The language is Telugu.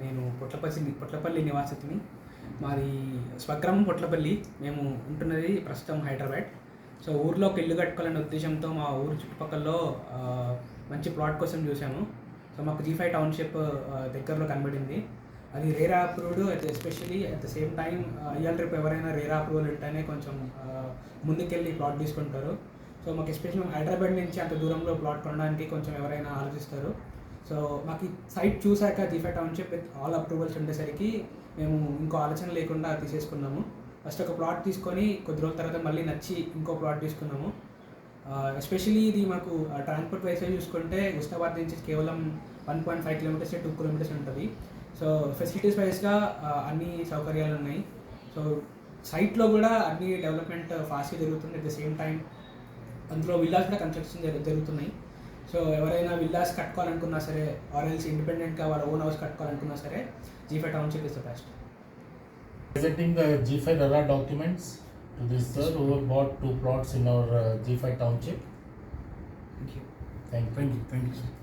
నేను పొట్లపల్లి నివాసితిని. మాది స్వగ్రామం పొట్లపల్లి. మేము ఉంటున్నది ప్రస్తుతం హైదరాబాద్. సో ఊర్లో ఒక ఇల్లు కట్టుకోవాలనే ఉద్దేశంతో మా ఊరు చుట్టుపక్కల మంచి ప్లాట్ కోసం చూసాము. సో మాకు G5 టౌన్షిప్ దగ్గరలో కనబడింది. అది RERA approved, especially at the same time ఇవాళ రేపు ఎవరైనా రేరా అప్రూవల్ ఉంటేనే కొంచెం ముందుకెళ్ళి ప్లాట్ తీసుకుంటారు. సో మాకు ఎస్పెషల్లీ హైదరాబాద్ నుంచి అంత దూరంలో ప్లాట్ కొనడానికి కొంచెం ఎవరైనా ఆలోచిస్తారు. సో మాకు ఈ సైట్ చూశాక G5 township with all approvals ఉండేసరికి మేము ఇంకో ఆలోచన లేకుండా తీసేసుకున్నాము. ఫస్ట్ ఒక ప్లాట్ తీసుకొని కొద్ది రోజుల తర్వాత మళ్ళీ నచ్చి ఇంకో ప్లాట్ తీసుకున్నాము. ఎస్పెషల్లీ ఇది మాకు ట్రాన్స్పోర్ట్ వైస్గా చూసుకుంటే హుస్నాబాద్ నుంచి కేవలం 1.5 కిలోమీటర్స్ 2 కిలోమీటర్స్ ఉంటుంది. సో ఫెసిలిటీస్ వైజ్గా అన్ని సౌకర్యాలు ఉన్నాయి. సో సైట్లో కూడా అన్ని డెవలప్మెంట్ ఫాస్ట్గా జరుగుతుంది. అట్ ద సేమ్ టైం అందులో విల్లాస్ కూడా కన్స్ట్రక్షన్ జరుగుతున్నాయి. సో ఎవరైనా విల్లాస్ కట్టుకోవాలనుకున్నా సరే, ఆర్ఎల్స్ ఇండిపెండెంట్గా వాళ్ళ ఓన్ హౌస్ కట్టుకోవాలనుకున్నా సరే, G5 township is the best. Presenting the G5 RERA documents to this sir who bought 2 plots in our G5 township. Thank you. Thank you.